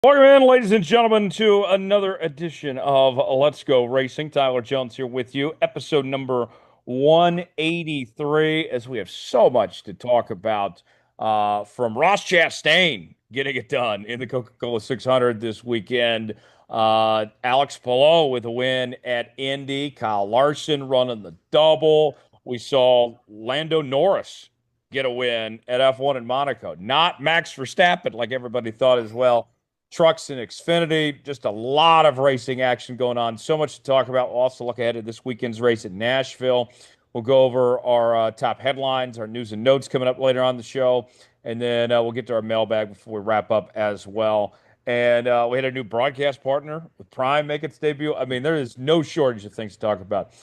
Welcome in, ladies and gentlemen, to another edition of Let's Go Racing. Tyler Jones here with you, episode number 183, as we have so much to talk about from Ross Chastain getting it done in the Coca-Cola 600 this weekend. Alex Palou with a win at Indy, Kyle Larson running the double. We saw Lando Norris get a win at F1 in Monaco. Not Max Verstappen, like everybody thought as well. Trucks and Xfinity, just a lot of racing action going on. So much to talk about. We'll also look ahead at this weekend's race at Nashville. We'll go over our top headlines, our news and notes coming up later on the show. And then we'll get to our mailbag before we wrap up as well. And we had a new broadcast partner with Prime make its debut. I mean, there is no shortage of things to talk about.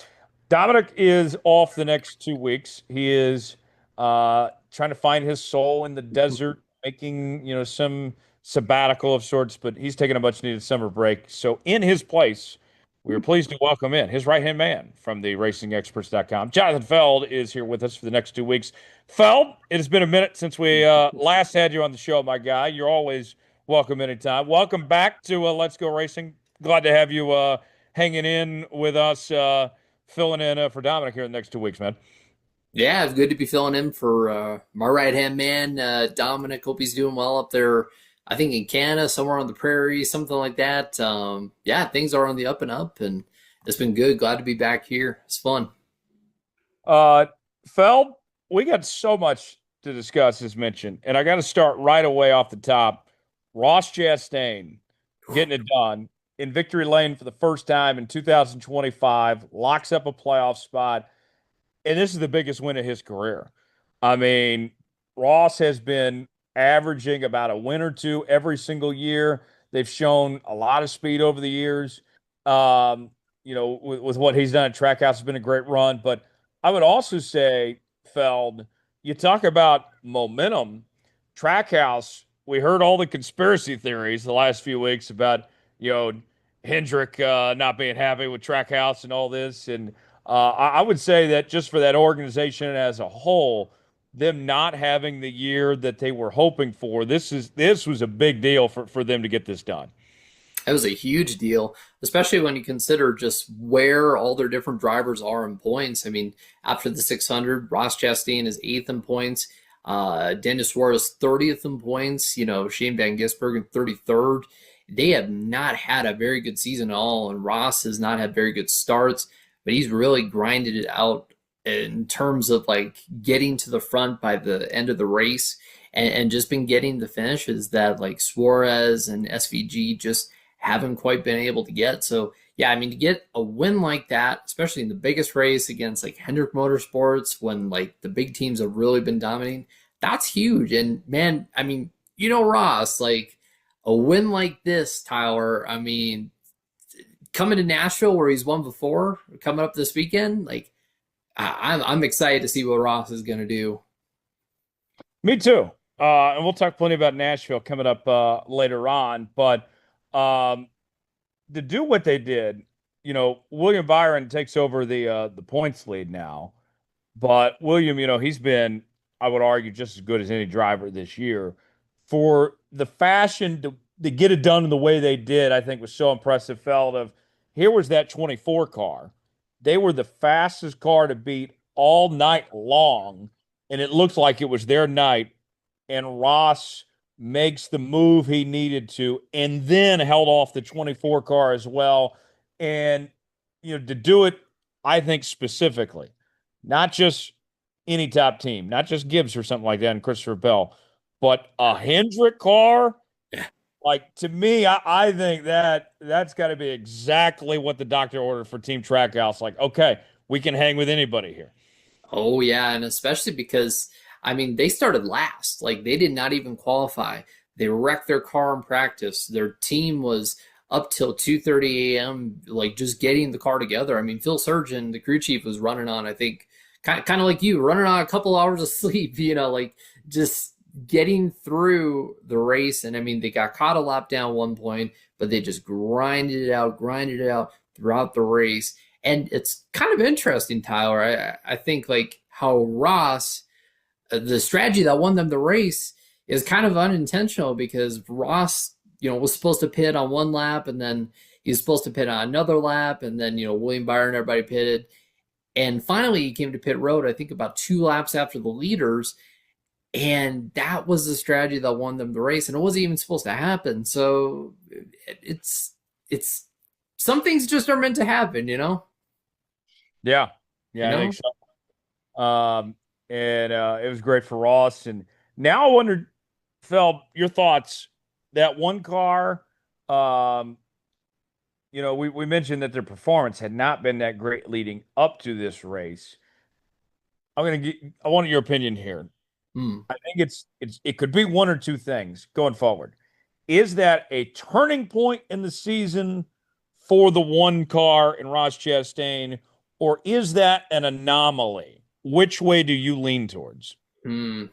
Dominic is off the next 2 weeks. He is trying to find his soul in the desert, making, some sabbatical of sorts, but he's taking a much needed summer break. So in his place, we are pleased to welcome in his right-hand man from the racingexperts.com. Jonathan Feld is here with us for the next 2 weeks. Feld, it has been a minute since we last had you on the show, my guy. You're always welcome anytime. Welcome back to Let's Go Racing. Glad to have you hanging in with us, filling in for Dominic here in the next 2 weeks, man. Yeah, it's good to be filling in for my right-hand man, Dominic. Hope he's doing well up there. I think in Canada, somewhere on the prairie, something like that. Yeah, things are on the up and up, and it's been good. Glad to be back here. It's fun. Feld, we got so much to discuss, as mentioned, and I got to start right away off the top. Ross Chastain getting it done in victory lane for the first time in 2025, locks up a playoff spot, and this is the biggest win of his career. I mean, Ross has been averaging about a win or two every single year. They've shown a lot of speed over the years. With what he's done at Trackhouse has been a great run. But I would also say, Feld, you talk about momentum. Trackhouse, we heard all the conspiracy theories the last few weeks about, you know, Hendrick not being happy with Trackhouse and all this. And I would say that just for that organization as a whole, them not having the year that they were hoping for, this was a big deal for them to get this done. That was a huge deal, especially when you consider just where all their different drivers are in points. I mean, after the 600, Ross Chastain is eighth in points. Dennis Suarez 30th in points. Shane Van Gisbergen 33rd. They have not had a very good season at all, and Ross has not had very good starts, but he's really grinded it out in terms of like getting to the front by the end of the race and just been getting the finishes that like Suarez and SVG just haven't quite been able to get. So yeah, I mean, to get a win like that, especially in the biggest race against like Hendrick Motorsports, when like the big teams have really been dominating, that's huge. And man, I mean, Ross, like a win like this, Tyler, I mean, coming to Nashville where he's won before, coming up this weekend, like I'm excited to see what Ross is going to do. Me too. And we'll talk plenty about Nashville coming up later on. But um, to do what they did, William Byron takes over the points lead now. But William, he's been, I would argue, just as good as any driver this year. For the fashion to get it done in the way they did, I think was so impressive. Felt of here was that 24 car. They were the fastest car to beat all night long, and it looked like it was their night. And Ross makes the move he needed to, and then held off the 24 car as well. And to do it, I think specifically, not just any top team, not just Gibbs or something like that, and Christopher Bell, but a Hendrick car. Like, to me, I think that's got to be exactly what the doctor ordered for Team Trackhouse. Like, okay, we can hang with anybody here. Oh yeah, and especially because I mean they started last. Like they did not even qualify. They wrecked their car in practice. Their team was up till 2:30 a.m. like just getting the car together. I mean Phil Surgeon, the crew chief, was running on I think kind of like you, running on a couple hours of sleep. Like just getting through the race. And I mean they got caught a lap down one point, but they just grinded it out throughout the race. And it's kind of interesting, Tyler. I think like how Ross, the strategy that won them the race is kind of unintentional because Ross was supposed to pit on one lap, and then he was supposed to pit on another lap, and then William Byron, everybody pitted, and finally he came to pit road. I think about 2 laps after the leaders, and that was the strategy that won them the race, and it wasn't even supposed to happen. So it's some things just are meant to happen, Yeah. you Yeah, I think know. so. And it was great for Ross. And now I wondered, Phil, your thoughts. That one car, um, we mentioned that their performance had not been that great leading up to this race. I want your opinion here. Hmm. I think it could be one or two things going forward. Is that a turning point in the season for the one car in Ross Chastain, or is that an anomaly? Which way do you lean towards? Hmm.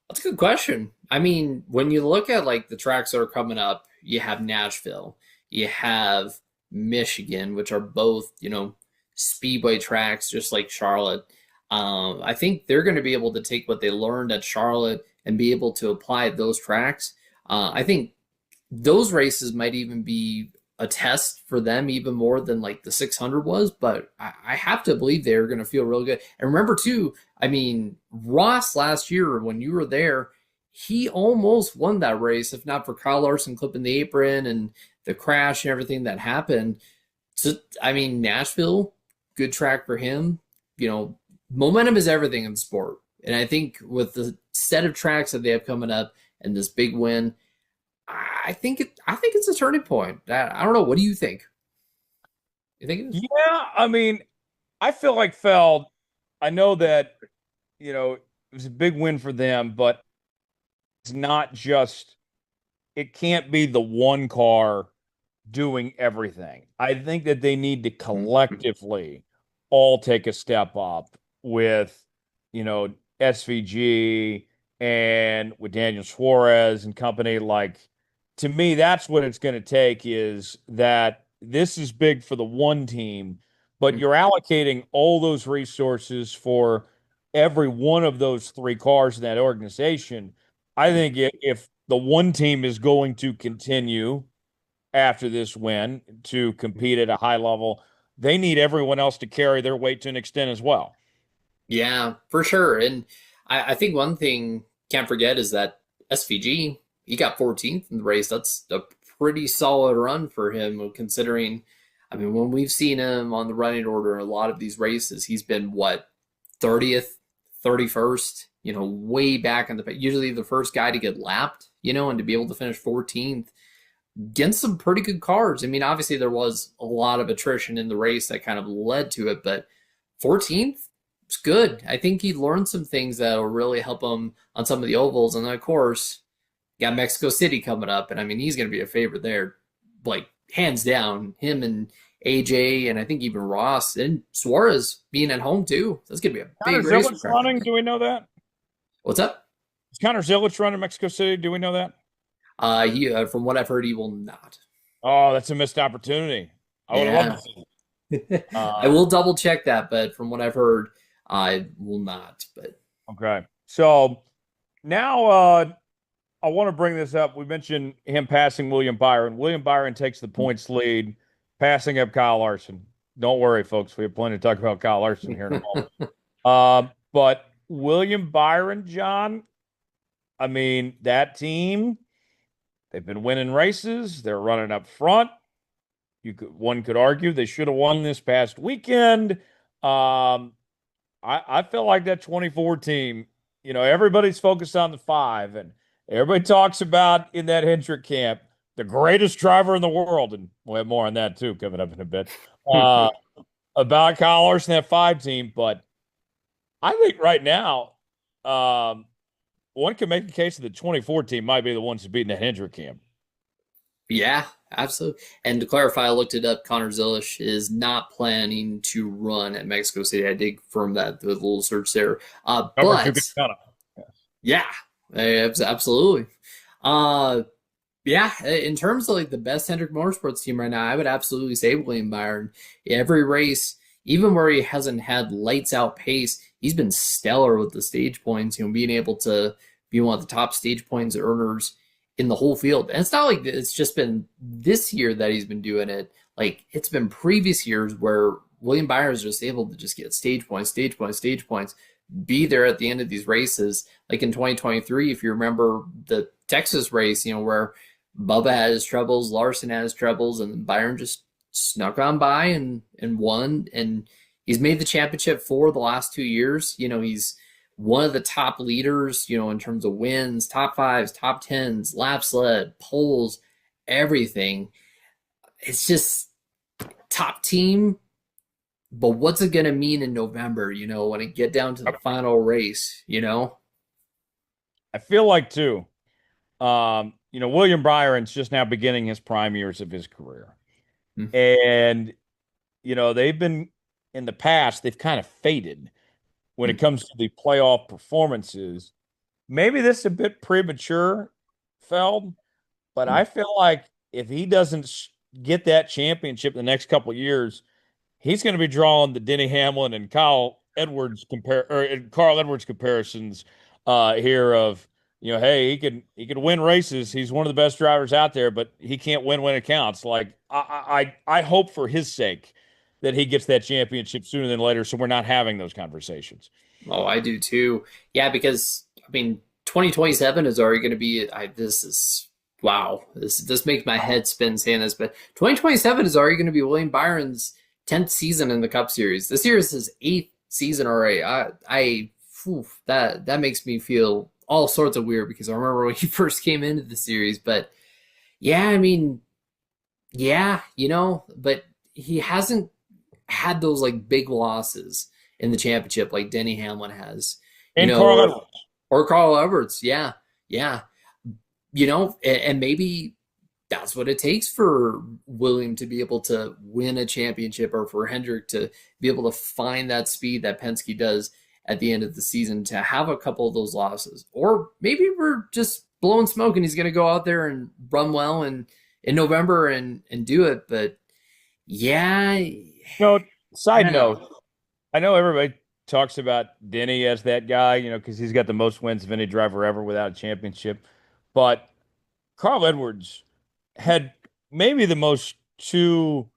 That's a good question. I mean, when you look at like the tracks that are coming up, you have Nashville, you have Michigan, which are both, speedway tracks, just like Charlotte. I think they're going to be able to take what they learned at Charlotte and be able to apply those tracks. I think those races might even be a test for them even more than like the 600 was, but I have to believe they're going to feel real good. And remember too, I mean, Ross last year when you were there, he almost won that race if not for Kyle Larson clipping the apron and the crash and everything that happened. So I mean, Nashville, good track for him. Momentum is everything in sport, and I think with the set of tracks that they have coming up and this big win, I think it's a turning point. I don't know. What do you think? You think it is? Yeah, I mean, I feel like Feld, I know that, it was a big win for them, but it's not just, it can't be the one car doing everything. I think that they need to collectively all take a step up with, you know, SVG and with Daniel Suarez and company. Like, to me, that's what it's going to take is that this is big for the one team, but you're allocating all those resources for every one of those three cars in that organization. I think if the one team is going to continue after this win to compete at a high level, they need everyone else to carry their weight to an extent as well. Yeah, for sure. And I think one thing can't forget is that SVG, he got 14th in the race. That's a pretty solid run for him, considering, I mean, when we've seen him on the running order in a lot of these races, he's been what, 30th, 31st, way back in the, usually the first guy to get lapped, and to be able to finish 14th against some pretty good cars. I mean, obviously there was a lot of attrition in the race that kind of led to it, but 14th was good. I think he learned some things that will really help him on some of the ovals. And then, of course, got Mexico City coming up. And I mean, he's going to be a favorite there, like hands down. Him and AJ, and I think even Ross and Suarez being at home too. That's going to be a Connor big race Zilich's for Craig running. Company. Do we know that? What's up? Is Connor Zilich running Mexico City? Do we know that? From what I've heard, he will not. Oh, that's a missed opportunity. I would have loved Yeah. to see it. I Uh, will double check that, but from what I've heard, I will not. But okay. So now I want to bring this up. We mentioned him passing William Byron. William Byron takes the points lead, passing up Kyle Larson. Don't worry, folks. We have plenty to talk about Kyle Larson here in a moment. But William Byron, John, I mean, that team, they've been winning races. They're running up front. One could argue they should have won this past weekend. I feel like that 24 team, everybody's focused on the five, and everybody talks about in that Hendrick camp, the greatest driver in the world. And we'll have more on that too coming up in a bit. Uh, about Kyle Larson, that five team. But I think right now, one can make the case that the 24 team might be the ones who beat that Hendrick camp. yeah, absolutely. And to clarify, I looked it up. Connor Zilish is not planning to run at Mexico City. I did confirm that with a little search there. Cover two But Katana. yeah, absolutely. Uh, yeah, in terms of like the best Hendrick Motorsports team right now, I would absolutely say William Byron. Every race, even where he hasn't had lights out pace, he's been stellar with the stage points. Being able to be one of the top stage points earners. in the whole field. And it's not like it's just been this year that he's been doing it. Like it's been previous years where William Byron is just able to just get stage points, stage points, stage points, be there at the end of these races. Like in 2023, if you remember the Texas race, where Bubba had his troubles, Larson had his troubles, and Byron just snuck on by and won. And he's made the championship for the last 2 years. He's one of the top leaders, in terms of wins, top fives, top tens, laps led, poles, everything. It's just top team. But what's it going to mean in November, when it get down to the final race, I feel like too. William Byron's just now beginning his prime years of his career. And, they've been in the past, they've kind of faded when it comes to the playoff performances. Maybe this is a bit premature, Feld, but I feel like if he doesn't get that championship in the next couple of years, he's going to be drawing the Denny Hamlin and Carl Edwards comparisons here of, hey, he could win races. He's one of the best drivers out there, but he can't win when it counts. Like I hope for his sake that he gets that championship sooner than later, so we're not having those conversations. Oh, I do too. Yeah, because 2027 is already going to be. This is wow. This makes my head spin saying this, but 2027 is already going to be William Byron's 10th season in the Cup Series. This year is his 8th season already. That makes me feel all sorts of weird because I remember when he first came into the series. But yeah, yeah, but he hasn't had those like big losses in the championship like Denny Hamlin has, And Carl Edwards. or Carl Edwards. Yeah, yeah, and maybe that's what it takes for William to be able to win a championship or for Hendrick to be able to find that speed that Penske does at the end of the season to have a couple of those losses. Or maybe we're just blowing smoke and he's going to go out there and run well in November and do it. But yeah, Side note, I know everybody talks about Denny as that guy, because he's got the most wins of any driver ever without a championship. But Carl Edwards had maybe the most two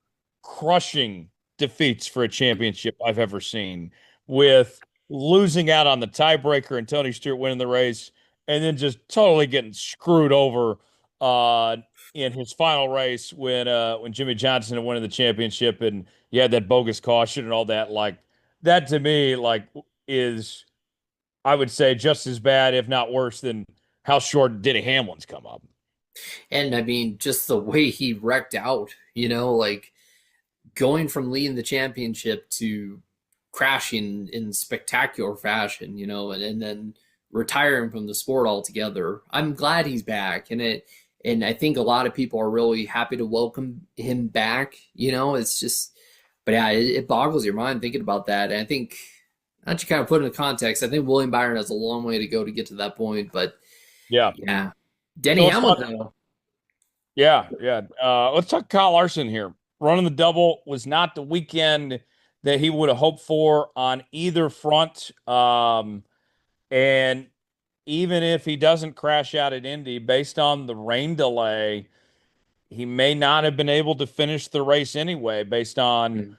crushing defeats for a championship I've ever seen, with losing out on the tiebreaker and Tony Stewart winning the race, and then just totally getting screwed over uh, in his final race when Jimmy Johnson had won the championship and you had that bogus caution and all that. Like that to me, like is I would say just as bad, if not worse, than how short Denny Hamlin's come up. and just the way he wrecked out, like going from leading the championship to crashing in spectacular fashion, and then retiring from the sport altogether. I'm glad he's back, and I think a lot of people are really happy to welcome him back. It's just, but yeah, it boggles your mind thinking about that. And I think, not to kind of put into context, I think William Byron has a long way to go to get to that point. But Yeah. yeah, Denny So let's talk, Hamlin though. yeah, yeah. Let's talk Kyle Larson here. Running the double was not the weekend that he would have hoped for on either front. And even if he doesn't crash out at Indy, based on the rain delay, he may not have been able to finish the race anyway, based on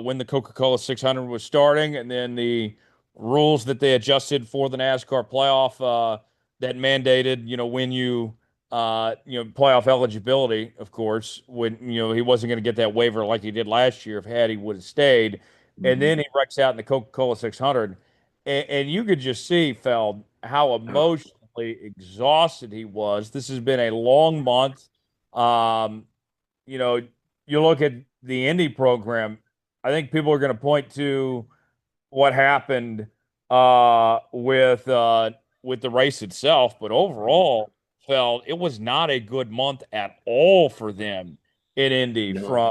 when the Coca-Cola 600 was starting, and then the rules that they adjusted for the NASCAR playoff that mandated, when playoff eligibility, of course, when he wasn't going to get that waiver like he did last year if had he would have stayed, and Mhm. then he wrecks out in the Coca-Cola 600, and you could just see, Feld, how emotionally exhausted he was. This has been a long month. Um, you know, you look at the Indy program, I think people are going to point to what happened with the race itself, but overall, felt it was not a good month at all for them in Indy, No. from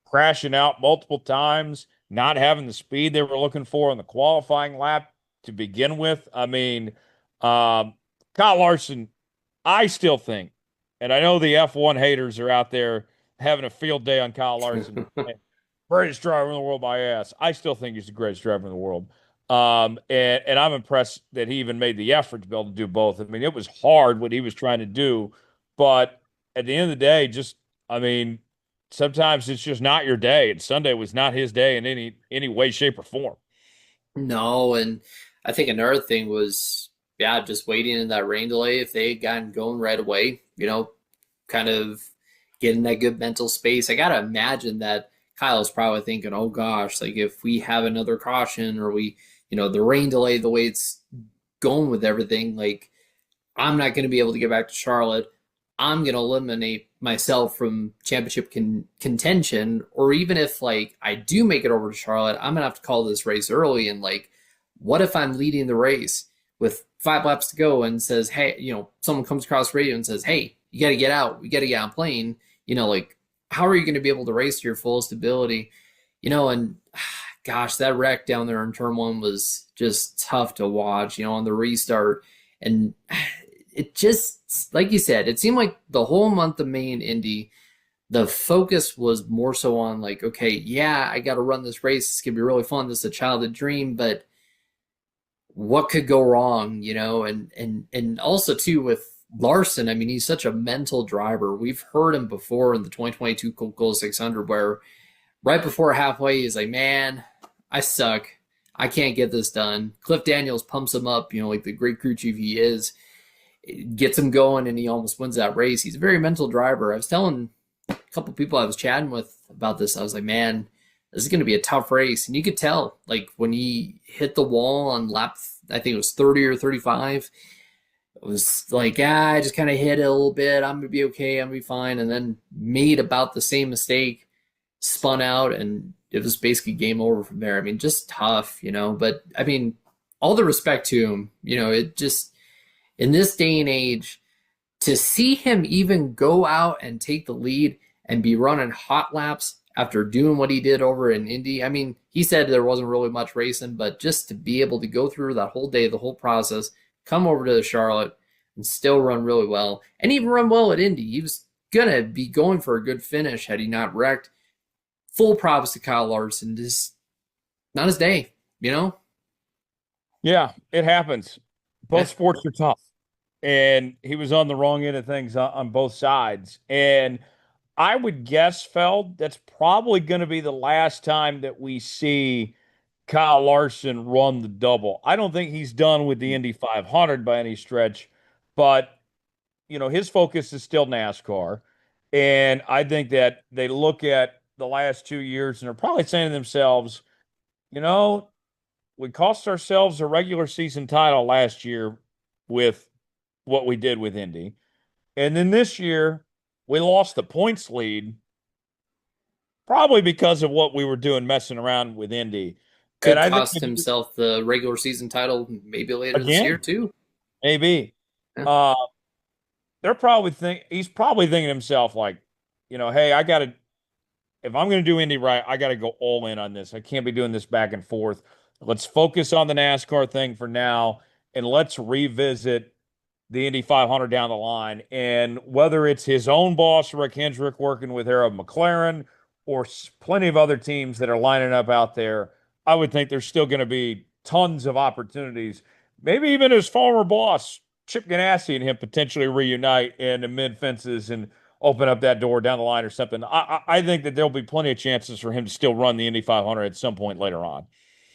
crashing out multiple times, not having the speed they were looking for on the qualifying lap to begin with. I mean, Kyle Larson, I still think, and I know the F1 haters are out there having a field day on Kyle Larson. Greatest driver in the world by ass. I still think he's the greatest driver in the world. And I'm impressed that he even made the effort to be able to do both. I mean, it was hard what he was trying to do, but at the end of the day, just I mean, sometimes it's just not your day. And Sunday was not his day in any way, shape, or form. No, and I think another thing was, yeah, just waiting in that rain delay. If they had gotten going right away, kind of getting that good mental space. I gotta imagine that Kyle's probably thinking, oh gosh, like if we have another caution or the rain delay, the way it's going with everything, like I'm not going to be able to get back to Charlotte. I'm going to eliminate myself from championship contention. Or even if like I do make it over to Charlotte, I'm going to have to call this race early. And like, what if I'm leading the race with 5 laps to go and says, hey, someone comes across the radio and says, hey, you got to get out. We got to get on plane. Like, how are you going to be able to race to your fullest ability? And gosh, that wreck down there in turn one was just tough to watch, on the restart. And it just, like you said, it seemed like the whole month of May in Indy, the focus was more so on like, okay, yeah, I got to run this race. It's going to be really fun. This is a childhood dream, but what could go wrong, and also too with Larson, I mean, he's such a mental driver. We've heard him before in the 2022 Coca-Cola 600 where right before halfway, he's like, man, I suck. I can't get this done. Cliff Daniels pumps him up, like the great crew chief he is, gets him going, and he almost wins that race. He's a very mental driver. I was telling a couple people I was chatting with about this. I was like, man, this is going to be a tough race. And you could tell, like, when he hit the wall on lap, I think it was 30 or 35, it was like, I just kind of hit it a little bit. I'm going to be okay. I'm going to be fine. And then made about the same mistake, spun out, and it was basically game over from there. I mean, just tough, but I mean, all the respect to him, it just, in this day and age, to see him even go out and take the lead and be running hot laps after doing what he did over in Indy. I mean, he said there wasn't really much racing, but just to be able to go through that whole day, the whole process, come over to Charlotte and still run really well, and even run well at Indy. He was going to be going for a good finish had he not wrecked. Full props to Kyle Larson. Just not his day, Yeah, it happens. Both Yeah, sports are tough. And he was on the wrong end of things on both sides. And I would guess, Feld, that's probably going to be the last time that we see Kyle Larson run the double. I don't think he's done with the Indy 500 by any stretch, but his focus is still NASCAR. And I think that they look at the last 2 years and are probably saying to themselves, you know, we cost ourselves a regular season title last year with what we did with Indy. And then this year, we lost the points lead, probably because of what we were doing messing around with Indy. And could I think cost himself the regular season title maybe later this year again, too. maybe. Yeah. Uh, he's probably thinking to himself, like, hey, if I'm going to do Indy right, I got to go all in on this. I can't be doing this back and forth. Let's focus on the NASCAR thing for now, and let's revisit the Indy 500 down the line. And whether it's his own boss, Rick Hendrick, working with Harold McLaren, or plenty of other teams that are lining up out there, I would think there's still going to be tons of opportunities. Maybe even his former boss, Chip Ganassi, and him potentially reunite in the mid fences and open up that door down the line or something. I think that there'll be plenty of chances for him to still run the Indy 500 at some point later on.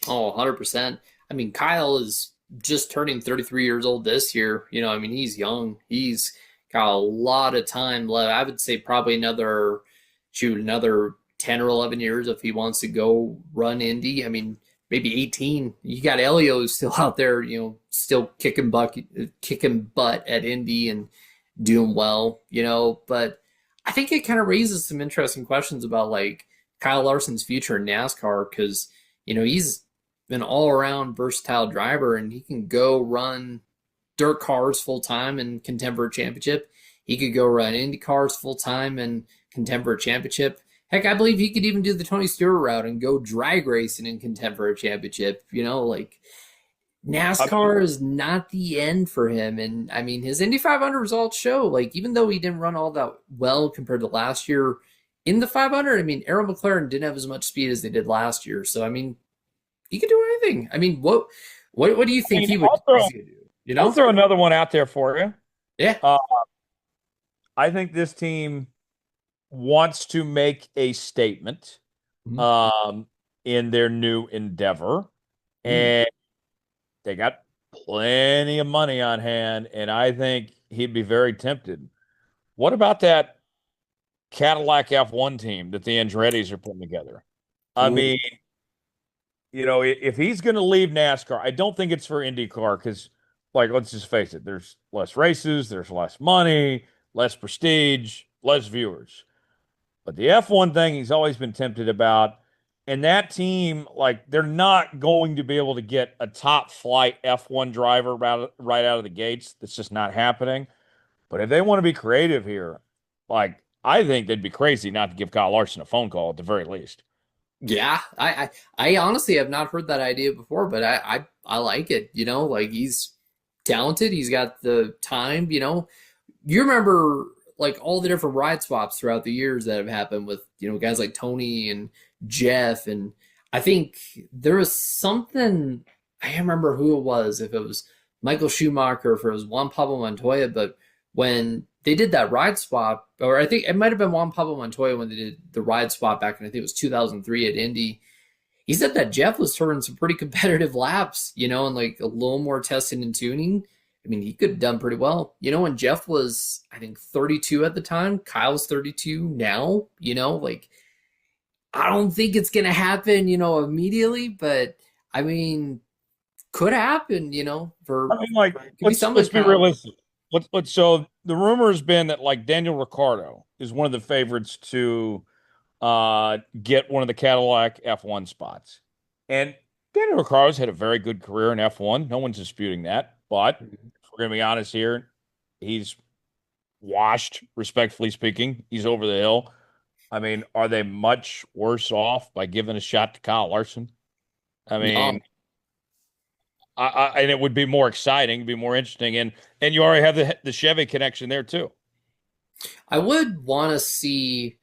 Oh, 100%. I mean, Kyle is just turning 33 years old this year. I mean, he's young. He's got a lot of time left. I would say probably another 10 or 11 years if he wants to go run Indy. I mean, maybe 18. You got Elio still out there, still kicking butt at Indy and doing well, but I think it kind of raises some interesting questions about like Kyle Larson's future in NASCAR because, he's an all around versatile driver and he can go run dirt cars full time and contend for a championship. He could go run Indy cars full time and contend for a championship. Heck, I believe he could even do the Tony Stewart route and go drag racing and contend for a championship. Like NASCAR is not the end for him. And I mean, his Indy 500 results show, like, even though he didn't run all that well compared to last year in the 500, I mean, Arrow McLaren didn't have as much speed as they did last year. So, I mean, He could do anything. I mean, what do you I think mean, he's gonna do? You I'll know? throw another one out there for you. Yeah. Uh, I think this team wants to make a statement Mhm. um, in their new endeavor, Mhm. and they got plenty of money on hand, and I think he'd be very tempted. What about that Cadillac F1 team that the Andretti's are putting together? I Ooh. mean, if he's going to leave NASCAR, I don't think it's for IndyCar because, like, let's just face it, there's less races, there's less money, less prestige, less viewers. But the F1 thing, he's always been tempted about. And that team, like, they're not going to be able to get a top flight F1 driver right out of the gates. That's just not happening. But if they want to be creative here, like, I think they'd be crazy not to give Kyle Larson a phone call at the very least. Yeah, I honestly have not heard that idea before, but I like it. You know, like he's talented. He's got the time. You know, you remember like all the different ride swaps throughout the years that have happened with guys like Tony and Jeff, and I think there was something I can't remember who it was, if it was Michael Schumacher, if it was Juan Pablo Montoya, but when they did that ride swap, or I think it might have been Juan Pablo Montoya when they did the ride swap back in I think it was 2003 at Indy. He said that Jeff was turning some pretty competitive laps, and like a little more testing and tuning. I mean, he could have done pretty well. When Jeff was, I think, 32 at the time, Kyle's 32 now, like I don't think it's going to happen, immediately, but I mean, could happen, for I mean, like, could be something let's with be Kyle. realistic. Let's so the rumor has been that like Daniel Ricciardo is one of the favorites to get one of the Cadillac F1 spots. And Daniel Ricciardo's had a very good career in F1. No one's disputing that. But if we're gonna be honest here, he's washed, respectfully speaking. He's over the hill. I mean, are they much worse off by giving a shot to Kyle Larson? I No, mean, and it would be more exciting, be more interesting, and you already have the Chevy connection there too. I would want to see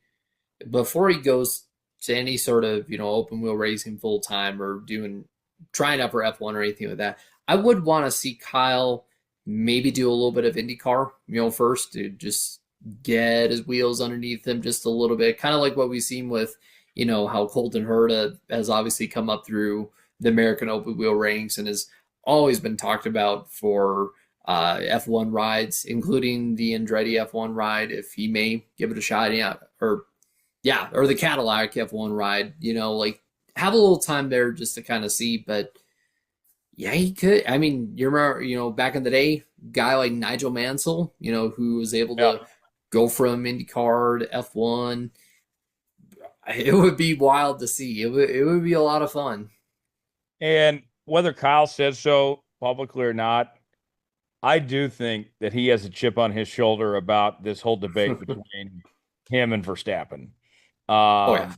before he goes to any sort of open wheel racing full time or doing trying out for F1 or anything like that. I would want to see Kyle maybe do a little bit of IndyCar, first to just get his wheels underneath him just a little bit, kind of like what we've seen with how Colton Herta has obviously come up through the American open wheel ranks and has always been talked about for F1 rides, including the Andretti F1 ride, if he may give it a shot. Or the Cadillac F1 ride, like have a little time there just to kind of see. But yeah, he could. I mean, you remember, back in the day, guy like Nigel Mansell, who was able Yeah. to go from IndyCar to F1. It would be wild to see. It would be a lot of fun. And whether Kyle says so publicly or not, I do think that he has a chip on his shoulder about this whole debate between him and Verstappen. Oh yeah. Um,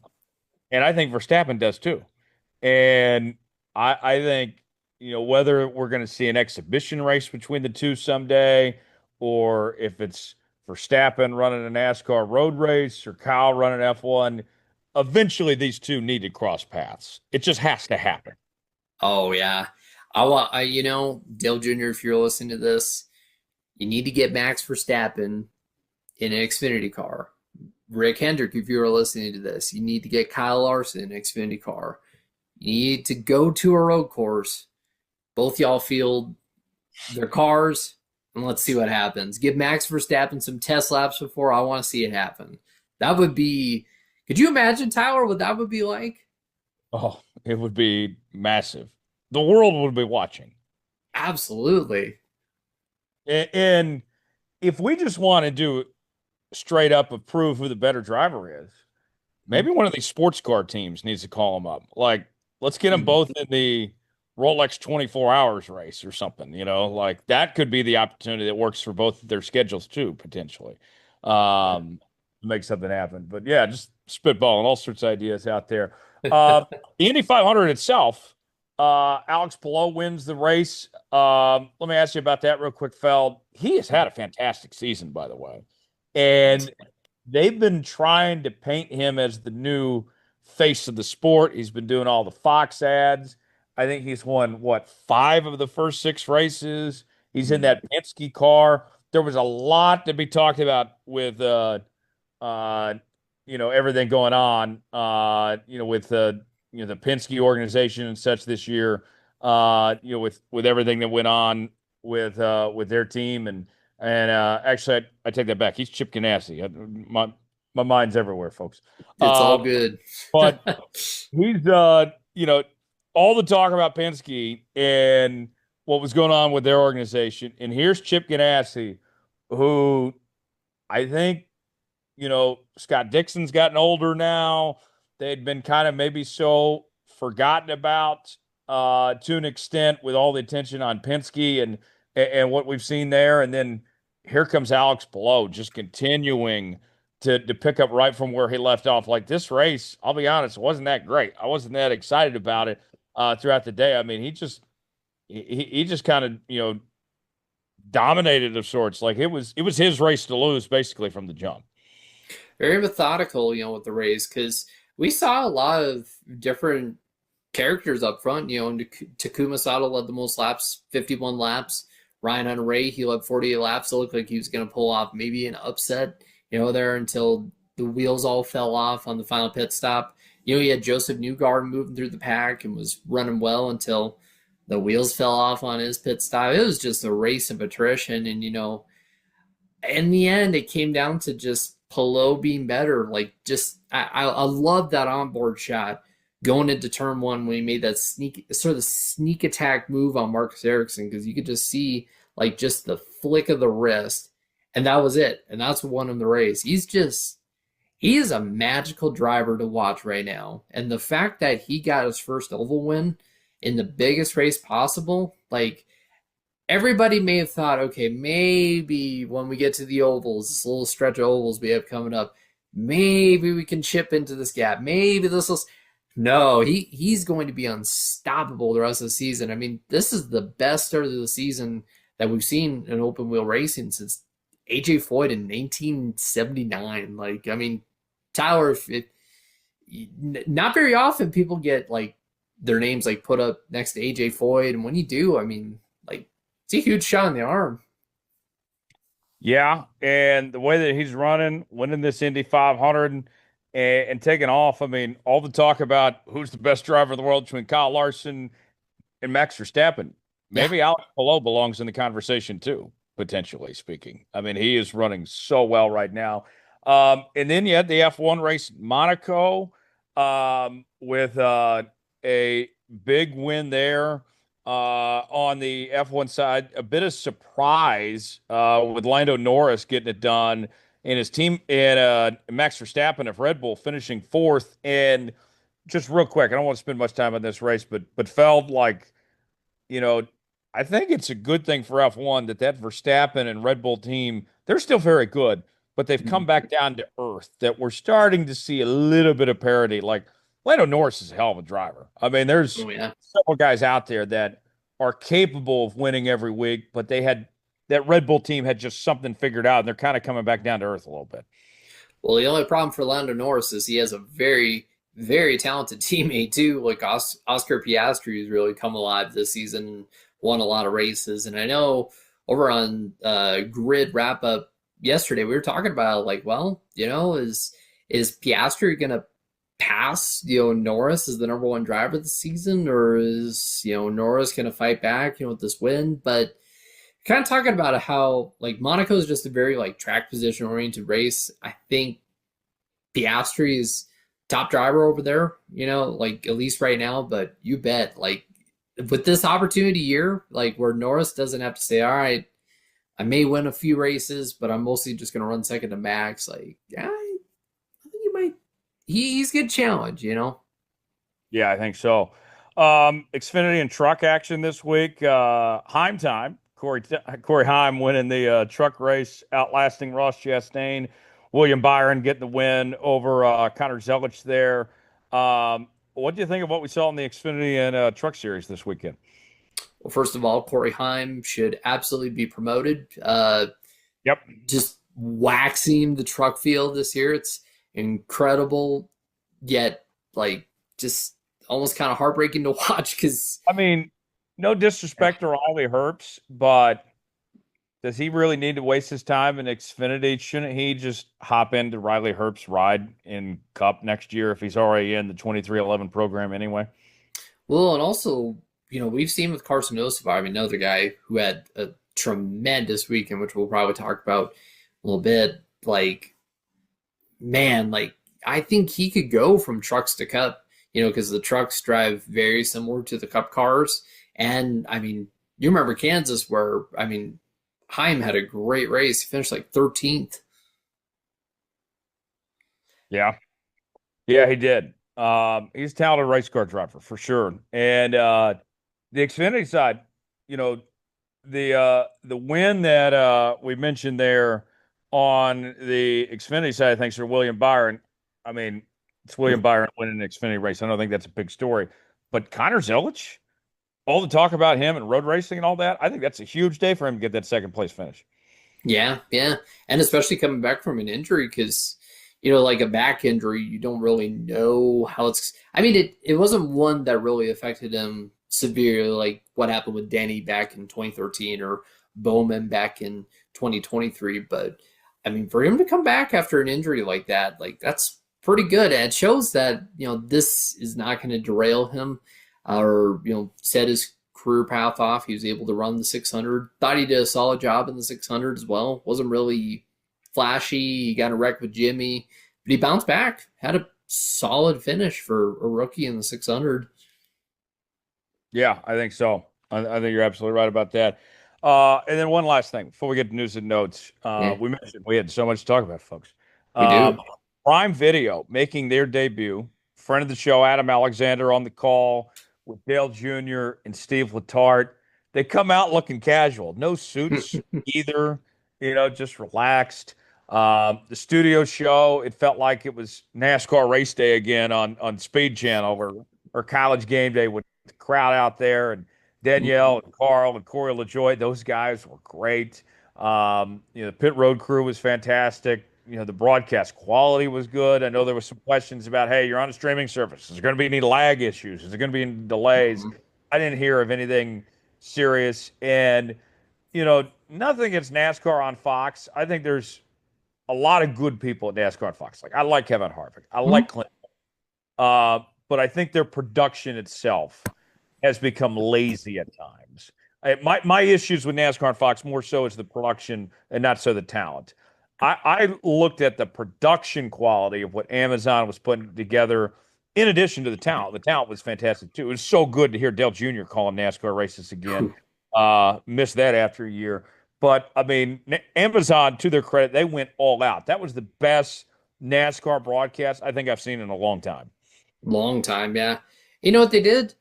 and I think Verstappen does too. And I think, whether we're going to see an exhibition race between the two someday, or if it's Verstappen running a NASCAR road race or Kyle running F1, eventually these two need to cross paths. It just has to happen. Oh yeah. Dale Jr., if you're listening to this, you need to get Max Verstappen in an Xfinity car. Rick Hendrick, if you are listening to this, you need to get Kyle Larson in an Xfinity car. You need to go to a road course. Both y'all field their cars, and let's see what happens. Give Max Verstappen some test laps before. I want to see it happen. That would be. Could you imagine, Tyler, what that would be like? Oh, it would be massive. The world would be watching. Absolutely. And if we just want to do straight up approve who the better driver is, maybe one of these sports car teams needs to call them up. Like, let's get them both in the Rolex 24 hours race or something, like that could be the opportunity that works for both of their schedules too, potentially. Make something happen. But yeah, just spitballing all sorts of ideas out there. The Indy 500 itself, Alex Palou wins the race. Let me ask you about that real quick, Feld. He has had a fantastic season, by the way. And they've been trying to paint him as the new face of the sport. He's been doing all the Fox ads. I think he's won what, five of the first six races. He's in Mm. that Penske car. There was a lot to be talked about with uh everything going on with the Penske organization and such this year, with everything that went on with their team. And actually, I take that back. He's Chip Ganassi. My mind's everywhere, folks. It's all uh good. but he's all the talk about Penske and what was going on with their organization, and here's Chip Ganassi, who I think, Scott Dixon's gotten older now. They'd been kind of maybe so forgotten about to an extent with all the attention on Penske and what we've seen there. And then here comes Alex Palou just continuing to pick up right from where he left off. Like this race, I'll be honest, wasn't that great. I wasn't that excited about it throughout the day. I mean, he just kind of, dominated of sorts. Like it was his race to lose basically from the jump. Very methodical, with the race because we saw a lot of different characters up front. Takuma Sato led the most laps, 51 laps. Ryan Hunter-Reay, he led 48 laps. It looked like he was going to pull off maybe an upset, there until the wheels all fell off on the final pit stop. He had Joseph Newgarden moving through the pack and was running well until the wheels fell off on his pit stop. It was just a race of attrition. And, in the end, it came down to just Palou being better. Like, just, I love that onboard shot going into turn one when he made that sneak attack move on Marcus Ericsson, because you could just see like just the flick of the wrist, and that was it. And that's what won him the race. He is a magical driver to watch right now. And the fact that he got his first oval win in the biggest race possible, like everybody may have thought, okay, maybe when we get to the ovals, this little stretch of ovals we have coming up, maybe we can chip into this gap. Maybe this will. No, he's going to be unstoppable the rest of the season. I mean, this is the best start of the season that we've seen in open wheel racing since AJ Foyt in 1979. Like, I mean, Tyler, not very often people get like their names like put up next to AJ Foyt, and when you do, I mean, like, it's a huge shot in the arm. Yeah, and the way that he's running, winning this Indy 500 and taking off, I mean, all the talk about who's the best driver in the world between Kyle Larson and Max Verstappen. Yeah. Maybe Alex Palou belongs in the conversation too, potentially speaking. I mean, he is running so well right now. And then you had the F1 race in Monaco with a big win there on the F1 side. A bit of surprise with Lando Norris getting it done and his team and Max Verstappen of Red Bull finishing fourth. And just real quick, I don't want to spend much time on this race, but felt like, you know, I think it's a good thing for F1 that Verstappen and Red Bull team, they're still very good, but they've come back down to earth, that we're starting to see a little bit of parity. Like Lando Norris is a hell of a driver. I mean, there's Oh yeah. several guys out there that are capable of winning every week, but that Red Bull team had just something figured out, and they're kind of coming back down to earth a little bit. Well, the only problem for Lando Norris is he has a very, very talented teammate too. Like Oscar Piastri has really come alive this season, won a lot of races. And I know over on Grid Wrap Up yesterday, we were talking about like, well, is Piastri gonna pass Norris as the number one driver this season, or is Norris gonna fight back with this win? But kind of talking about how like Monaco is just a very like track position oriented race. I think Piastri is top driver over there, like at least right now. But you bet, like with this opportunity year, like where Norris doesn't have to say, all right, I may win a few races, but I'm mostly just going to run second to Max. Like, yeah, I think you might. He's a good challenge. Yeah, I think so. Xfinity and truck action this week. Heim time. Corey Heim winning the truck race, outlasting Ross Chastain. William Byron getting the win over Connor Zelich there. What do you think of what we saw in the Xfinity and truck series this weekend? Well, first of all, Corey Heim should absolutely be promoted. Yep. Just waxing the truck field this year. It's incredible, yet like just almost kind of heartbreaking to watch because I mean, no disrespect to Riley Herbst, but does he really need to waste his time in Xfinity? Shouldn't he just hop into Riley Herbst's ride in Cup next year if he's already in the 2311 program anyway? well, and also, we've seen with Carson Osava, I mean, another guy who had a tremendous weekend, which we'll probably talk about a little bit. Like, man, like I think he could go from trucks to cup, because the trucks drive very similar to the cup cars. And I mean, you remember Kansas where, I mean, Heim had a great race. He finished like 13th. Yeah. Yeah, he did. He's a talented race car driver for sure. And the Xfinity side, you know, the win that we mentioned there on the Xfinity side, thanks to William Byron. I mean, it's William Byron winning an Xfinity race. I don't think that's a big story, but Connor Zelich, all the talk about him and road racing and all that, I think that's a huge day for him to get that second place finish. Yeah, yeah. And especially coming back from an injury because, like a back injury, you don't really know how it's. I mean, it wasn't one that really affected him severely, like what happened with Danny back in 2013 or Bowman back in 2023. But I mean, for him to come back after an injury like that, like that's pretty good. And it shows that, this is not going to derail him or, set his career path off. He was able to run the 600. Thought he did a solid job in the 600 as well. Wasn't really flashy. He got a wreck with Jimmy, but he bounced back. Had a solid finish for a rookie in the 600. Yeah, I think so. I think you're absolutely right about that. And then one last thing before we get to news and notes. Yeah, We mentioned we had so much to talk about, folks. we Um, do. Prime Video making their debut. Friend of the show, Adam Alexander, on the call with Dale Jr. and Steve Letarte. They come out looking casual, no suits either. Just relaxed. The studio show, it felt like it was NASCAR race day again on Speed Channel or College Game Day with the crowd out there and Danielle and Carl and Corey LaJoy. Those guys were great. The pit road crew was fantastic. The broadcast quality was good. I know there was some questions about, hey, you're on a streaming service. Is there going to be any lag issues? Is there going to be any delays? I didn't hear of anything serious. And, nothing against NASCAR on Fox. I think there's a lot of good people at NASCAR on Fox. Like, I like Kevin Harvick. I like Clint. But I think their production itself has become lazy at times. My issues with NASCAR and Fox more so is the production and not so the talent. I looked at the production quality of what Amazon was putting together in addition to the talent. The talent was fantastic too. It was so good to hear Dale Jr. calling NASCAR races again. Missed that after a year. But I mean, Amazon, to their credit, they went all out. That was the best NASCAR broadcast I think I've seen in a long time. Long time, yeah. You know what they did?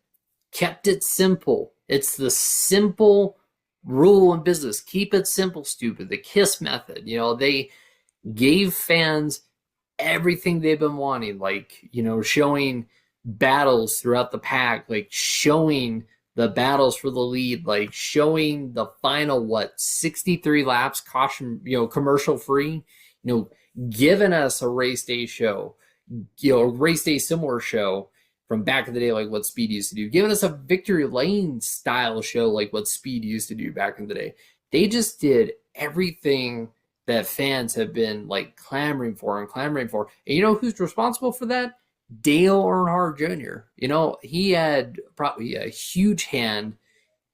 Kept it simple. It's the simple rule in business. Keep it simple, stupid. The KISS method. They gave fans everything they've been wanting, like, showing battles throughout the pack, like showing the battles for the lead, like showing the final, 63 laps, caution, commercial free, giving us a race day show, a race day similar show from back in the day, like what Speed used to do, giving us a victory lane style show, like what Speed used to do back in the day. They just did everything that fans have been like clamoring for and clamoring for. And you know who's responsible for that? Dale Earnhardt Jr. He had probably a huge hand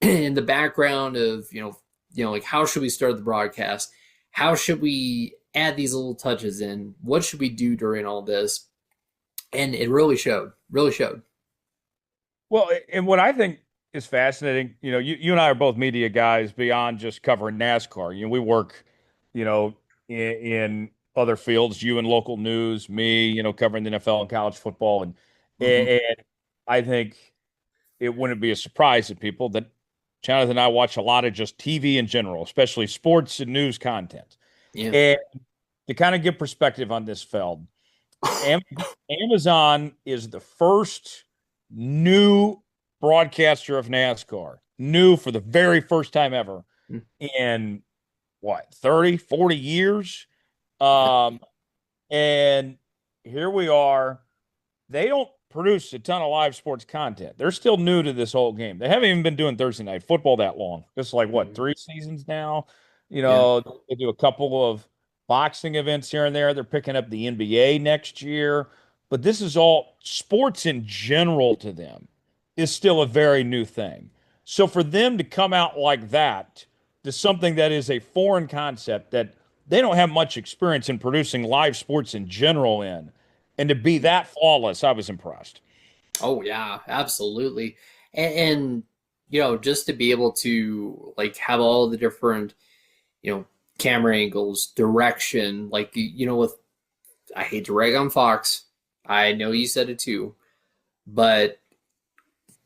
in the background of, like how should we start the broadcast? How should we add these little touches in? What should we do during all this? And it really showed. Well, and what I think is fascinating, you and I are both media guys beyond just covering NASCAR. We work, in other fields, you in local news, me, covering the NFL and college football. Mm-hmm. And I think it wouldn't be a surprise to people that Jonathan and I watch a lot of just TV in general, especially sports and news content. Yeah. And to kind of give perspective on this, Feld, Am- Amazon is the first new broadcaster of NASCAR, new for the very first time ever in what, 30, 40 years? Yeah. Um, and here we are. they don't produce a ton of live sports content. They're still new to this whole game. They haven't even been doing Thursday night football that long. Just like what, Mhm. 3 seasons now? Yeah. They do a couple of boxing events here and there. They're picking up the NBA next year. But this is all sports in general to them is still a very new thing. So for them to come out like that to something that is a foreign concept that they don't have much experience in producing live sports in general in, and to be that flawless, I was impressed. Oh yeah, absolutely. And just to be able to like have all the different, you know, camera angles, direction, like with I hate to rag on Fox. I know you said it too, but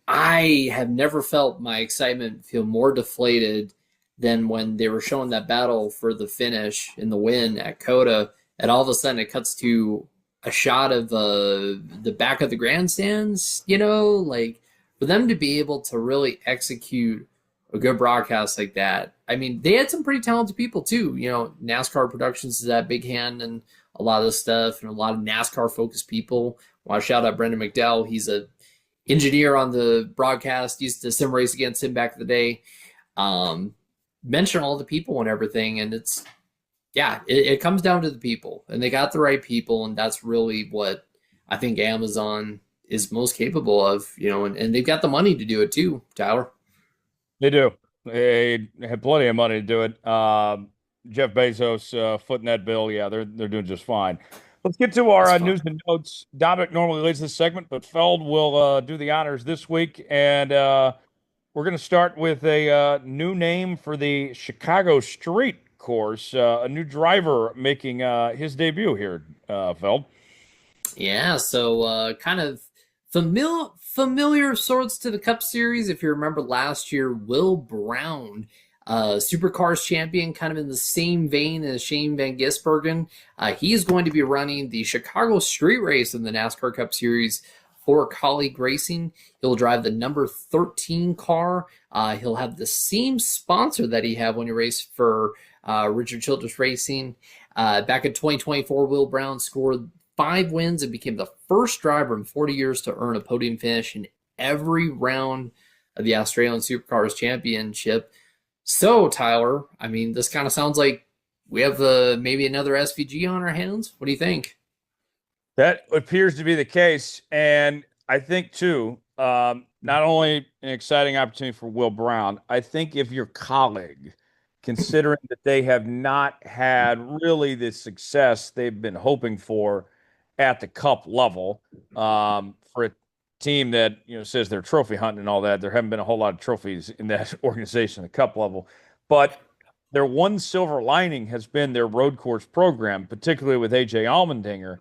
I have never felt my excitement feel more deflated than when they were showing that battle for the finish and the win at Coda, and all of a sudden it cuts to a shot of the back of the grandstands. Like for them to be able to really execute a good broadcast like that. I mean, they had some pretty talented people too. NASCAR Productions is that big hand and a lot of this stuff, and a lot of NASCAR focused people. I want to shout out Brendan McDowell. He's a engineer on the broadcast, used to sim race against him back in the day. Um, Mention all the people and everything, and it comes down to the people, and they got the right people, and that's really what I think Amazon is most capable of, and they've got the money to do it too, Tyler. They do. They have plenty of money to do it. Jeff Bezos footing that bill. Yeah, they're doing just fine. Let's get to our That's fun. news and notes. Dominic normally leads this segment, but Feld will do the honors this week, and we're going to start with a new name for the Chicago Street Course. A new driver making his debut here, Feld. Yeah, so kind of familiar sorts to the Cup Series. If you remember last year, Will Brown, Supercars champion, kind of in the same vein as Shane Van Gisbergen. He's going to be running the Chicago Street Race in the NASCAR Cup Series for Colleague Racing. He'll drive the number 13 car. He'll have the same sponsor that he had when he raced for Richard Childress Racing. Back in 2024, Will Brown scored 5 wins and became the first driver in 40 years to earn a podium finish in every round of the Australian Supercars Championship. So, Tyler, I mean, this kind of sounds like we have maybe another SVG on our hands. What do you think? That appears to be the case. And I think, too, not only an exciting opportunity for Will Brown, I think if your colleague, considering that they have not had really the success they've been hoping for at the cup level, for a team that says they're trophy hunting and all that, there haven't been a whole lot of trophies in that organization at the cup level. But their one silver lining has been their road course program, particularly with AJ Allmendinger.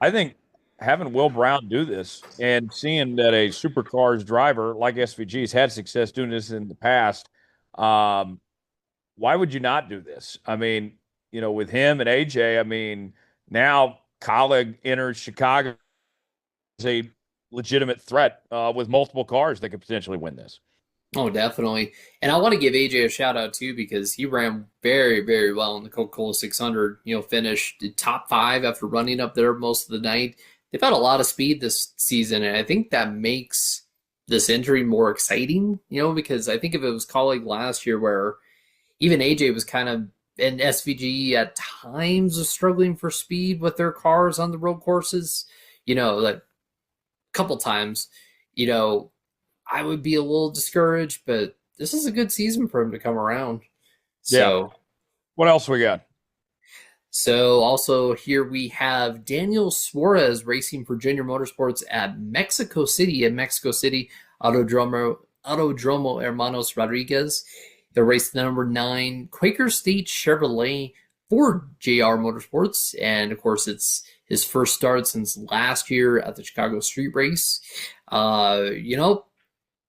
I think having Will Brown do this and seeing that a supercars driver like SVG's had success doing this in the past, um, why would you not do this? I mean, with him and AJ, I mean, now Colleague enters Chicago as a legitimate threat with multiple cars that could potentially win this. Oh, definitely. And I want to give AJ a shout out too because he ran very, very well in the Coca-Cola 600. Finished top five after running up there most of the night. They've had a lot of speed this season, and I think that makes this entry more exciting. Because I think if it was colleague last year where even AJ was kind of and SVG at times was struggling for speed with their cars on the road courses. Like a couple times. You know, I would be a little discouraged, but this is a good season for him to come around. Yeah. So, What else we got? also here we have Daniel Suarez racing for Junior Motorsports at Mexico City. Autodromo Hermanos Rodriguez. They'll race the number 9 Quaker State Chevrolet for JR Motorsports, and of course it's his first start since last year at the Chicago Street Race.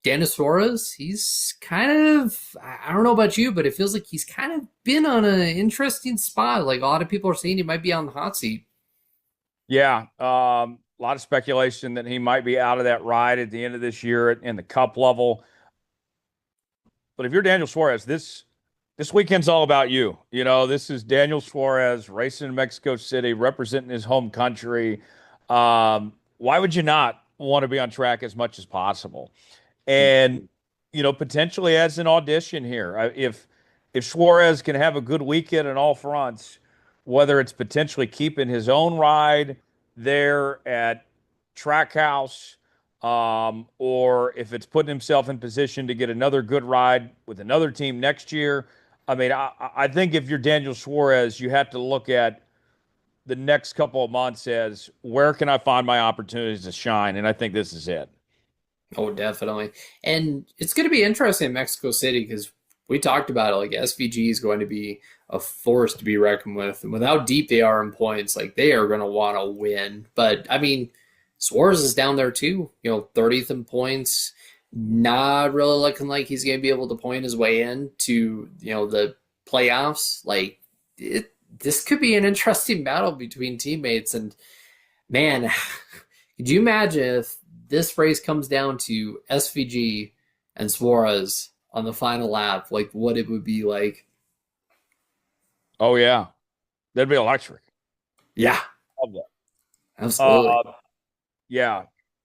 Dennis Suarez, he's kind of, I don't know about you, but it feels like he's kind of been on an interesting spot. Like a lot of people are saying he might be on the hot seat. Yeah. A lot of speculation that he might be out of that ride at the end of this year in the cup level. But if you're Daniel Suarez, this weekend's all about you. This is Daniel Suarez racing in Mexico City, representing his home country. why would you not want to be on track as much as possible? And potentially as an audition here, if Suarez can have a good weekend on all fronts, whether it's potentially keeping his own ride there at Trackhouse, or if it's putting himself in position to get another good ride with another team next year. I mean, I think if you're Daniel Suarez, you have to look at the next couple of months as where can I find my opportunities to shine, and I think this is it. Oh, definitely. And it's going to be interesting in Mexico City because we talked about it. Like SVG is going to be a force to be reckoned with, and with how deep they are in points, like they are going to want to win. But I mean, Suarez is down there too. 30th in points. Not really looking like he's going to be able to point his way into the playoffs. Like this could be an interesting battle between teammates. And man, could you imagine if this race comes down to SVG and Suarez on the final lap, like what it would be like? Oh yeah, that'd be electric. Yeah, Love that. absolutely. Uh, yeah,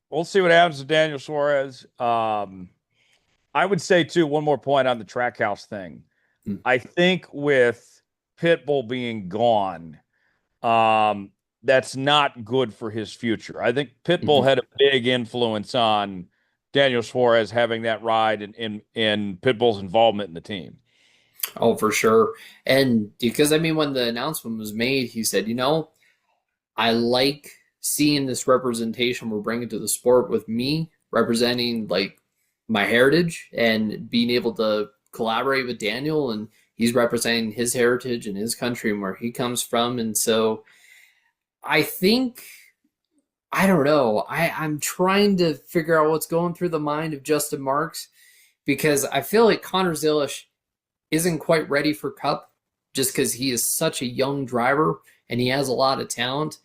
we'll see what happens to Daniel Suarez. I would say too, one more point on the Trackhouse thing. Mm. I think with Pitbull being gone, that's not good for his future. I think Pitbull Mhm. had a big influence on Daniel Suarez having that ride and Pitbull's involvement in the team. Oh, for sure. And because I mean, when the announcement was made, he said, I like seeing this representation we're bringing to the sport with me representing like my heritage and being able to collaborate with Daniel, and he's representing his heritage and his country and where he comes from. And so I think I don't know. I'm trying to figure out what's going through the mind of Justin Marks because I feel like Connor Zilish isn't quite ready for Cup just because he is such a young driver and he has a lot of talent.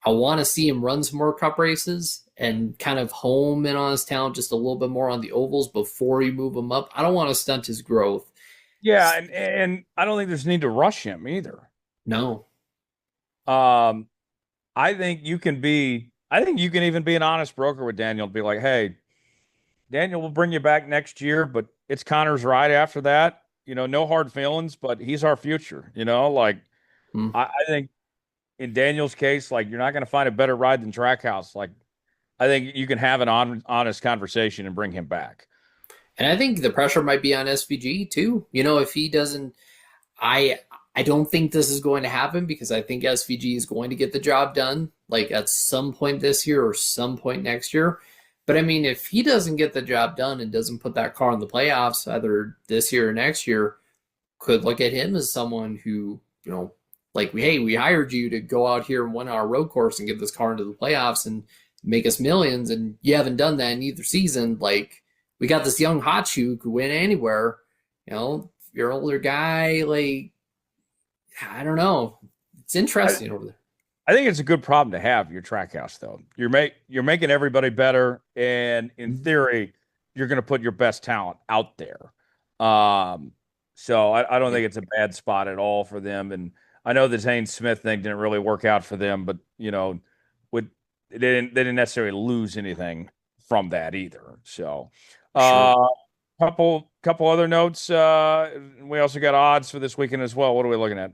I want to see him run some more Cup races and kind of home in on his talent just a little bit more on the ovals before you move him up. I don't want to stunt his growth. Yeah, and I don't think there's need to rush him either. No. Um, I think you can even be an honest broker with Daniel to be like, hey, Daniel will bring you back next year, but it's Connor's ride after that. No hard feelings, but he's our future. Like Mm. I think in Daniel's case, like you're not going to find a better ride than Trackhouse. Like I think you can have an honest conversation and bring him back. And I think the pressure might be on SVG too. If he doesn't I I don't think this is going to happen because I think SVG is going to get the job done like at some point this year or some point next year. But I mean, if he doesn't get the job done and doesn't put that car in the playoffs either this year or next year, could look at him as someone who, like we hired you to go out here and win our road course and get this car into the playoffs and make us millions, and you haven't done that in either season. Like we got this young hot shoe who could win anywhere. You're an older guy, like I don't know. It's I, interesting over there. I think it's a good problem to have your Trackhouse though. You're making everybody better, and in theory, you're going to put your best talent out there. So I don't Yeah. think it's a bad spot at all for them. And I know the Zane Smith thing didn't really work out for them, but with they didn't necessarily lose anything from that either. So, Sure. uh, couple other notes. We also got odds for this weekend as well. What are we looking at?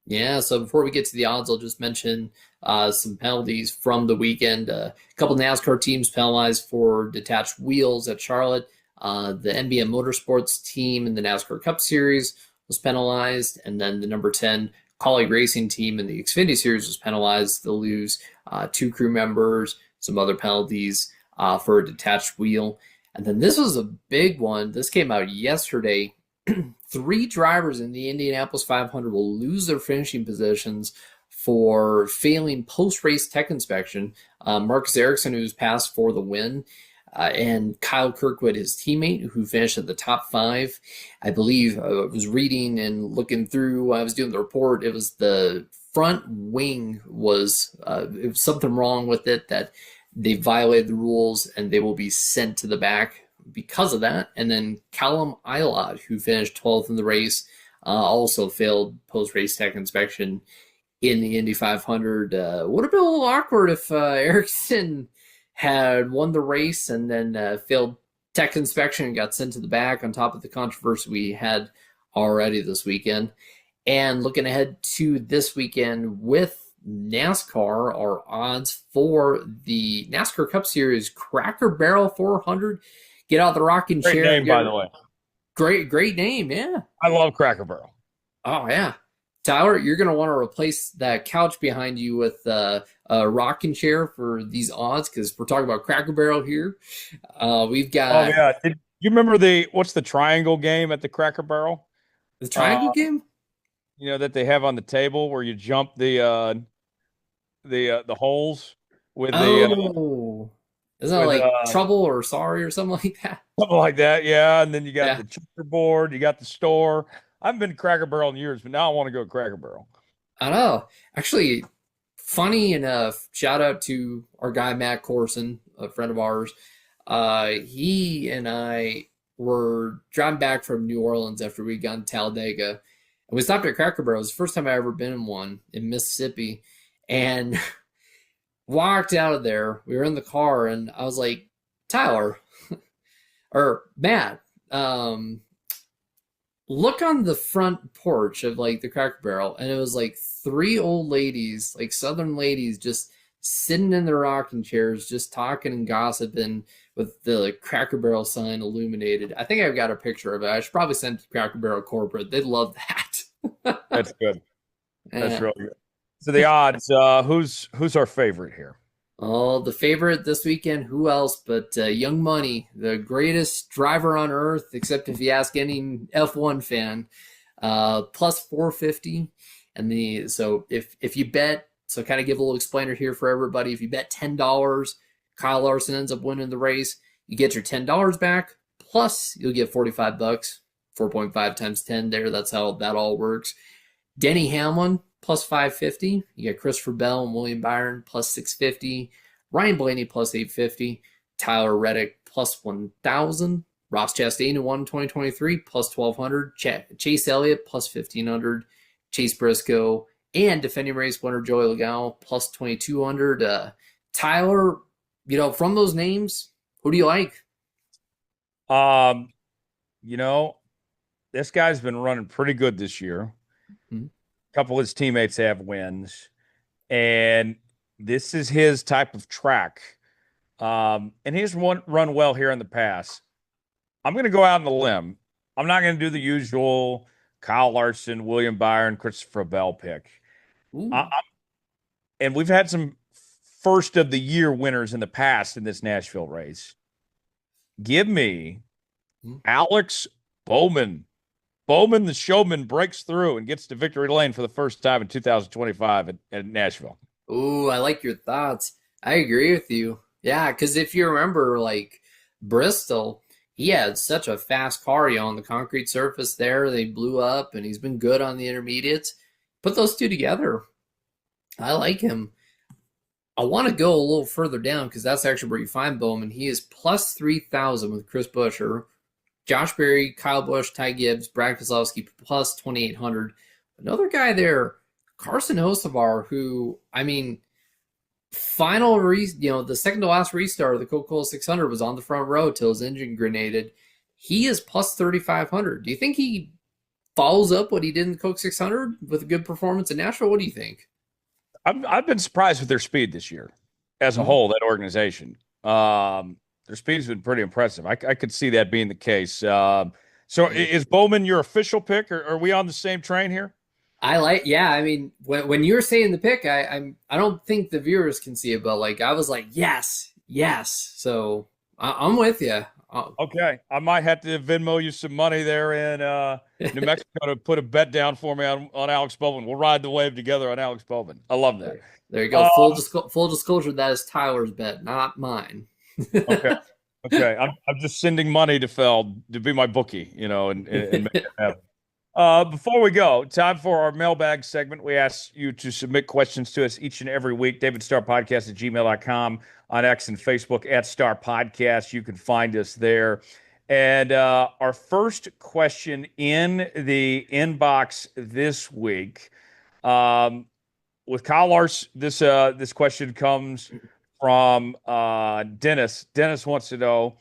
Yeah, so before we get to the odds, I'll just mention some penalties from the weekend. A couple NASCAR teams penalized for detached wheels at Charlotte. The NBM Motorsports team in the NASCAR Cup Series was penalized, and then the number 10 Colleague Racing team in the Xfinity Series was penalized. They'll lose two crew members, some other penalties for a detached wheel. And then this was a big one. This came out yesterday. Three drivers in the Indianapolis 500 will lose their finishing positions for failing post-race tech inspection. Marcus Ericsson, who's passed for the win, and Kyle Kirkwood, his teammate, who finished at the top five. I believe I was reading and looking through. I was doing the report. It was the front wing it was something wrong with it that they violated the rules and they will be sent to the back because of that. And then Callum Ilott, who finished 12th in the race, also failed post-race tech inspection in the Indy 500. Would have been a little awkward if Ericsson had won the race and then failed tech inspection and got sent to the back on top of the controversy we had already this weekend. And looking ahead to this weekend with NASCAR, our odds for the NASCAR Cup Series Cracker Barrel 400. Get out the rocking Great chair and name, get by the way. great name, yeah. I love Cracker Barrel. Oh yeah, Tyler, you're gonna want to replace that couch behind you with a rocking chair for these odds because we're talking about Cracker Barrel here. We've Oh got yeah. Did you remember what's the triangle game at the Cracker Barrel? the Uh, triangle game. that they have on the table where you jump the holes with the Oh, isn't that with like trouble or sorry or something like that? something like that. Yeah, and then you got Yeah, the checkerboard, you got the store. I haven't been to Cracker Barrel in years, but now I want to go to Cracker Barrel. I know. Actually, funny enough, shout out to our guy Matt Corson, a friend of ours. He and I were driving back from New Orleans after we got in Talladega, and we stopped at Cracker Barrel. It was the first time I ever been in one in Mississippi, and walked out of there. We were in the car, and I was like, Tyler or Matt, look on the front porch of like the Cracker Barrel, and it was like three old ladies, like Southern ladies, just sitting in their rocking chairs, just talking and gossiping with the Cracker Barrel sign illuminated. I think I've got a picture of it. I should probably send it to Cracker Barrel corporate. They'd love that. That's good. That's Yeah. really good. So the odds, who's our favorite here? Oh, the favorite this weekend, who else but Young Money, the greatest driver on earth, except if you ask any F1 fan, plus 450. And so if you bet, so kind of give a little explainer here for everybody. If you bet $10, Kyle Larson ends up winning the race, you get your $10 back, plus you'll get 45 bucks, 4.5 times 10 there. That's how that all works. Denny Hamlin plus 550. You got Christopher Bell and William Byron plus 650. Ryan Blaney plus 850. Tyler Reddick plus 1,000. Ross Chastain who won 2023 plus 1,200. Chase Elliott plus 1,500. Chase Briscoe and defending race winner Joey Logano plus 2,200. Tyler, from those names, who do you like? Um, you know, this guy's been running pretty good this year. Hmm. A couple of his teammates have wins, and this is his type of track. And he's run well here in the past. I'm going to go out on a limb. I'm not going to do the usual Kyle Larson, William Byron, Christopher Bell pick. Ooh. And we've had some first of the year winners in the past in this Nashville race. Give me Hmm. Alex Bowman. Bowman, the showman, breaks through and gets to victory lane for the first time in 2025 at Nashville. Ooh, I like your thoughts. I agree with you. Yeah, because if you remember, like Bristol, he had such a fast car, on the concrete surface there. They blew up, and he's been good on the intermediates. Put those two together. I like him. I want to go a little further down because that's actually where you find Bowman. He is plus 3,000 with Chris Buescher, Josh Berry, Kyle Busch, Ty Gibbs, Brad Keselowski plus 2,800. Another guy there, Carson Hocevar, who, the second to last restart of the Coca-Cola 600 was on the front row till his engine grenaded. He is plus 3,500. Do you think he follows up what he did in the Coke 600 with a good performance in Nashville? What do you think? I've been surprised with their speed this year as a Mhm. whole, that organization. Their speed has been pretty impressive. I could see that being the case. So Yeah. is Bowman your official pick, or are we on the same train here? Yeah. When you were saying the pick, I don't think the viewers can see it, but like I was like, yes, yes. So I'm with you. Okay, I might have to Venmo you some money there in New Mexico to put a bet down for me on Alex Bowman. We'll ride the wave together on Alex Bowman. I love that. There you go. Uh, Full disclosure. That is Tyler's bet, not mine. okay, okay. I'm just sending money to Feld to be my bookie, and make it happen. Before we go, time for our mailbag segment. We ask you to submit questions to us each and every week. David Starr Podcast at gmail.com, on X and Facebook at Star Podcast. You can find us there. And our first question in the inbox this week, with Kyle Larson, this question comes from Dennis. Dennis wants to know,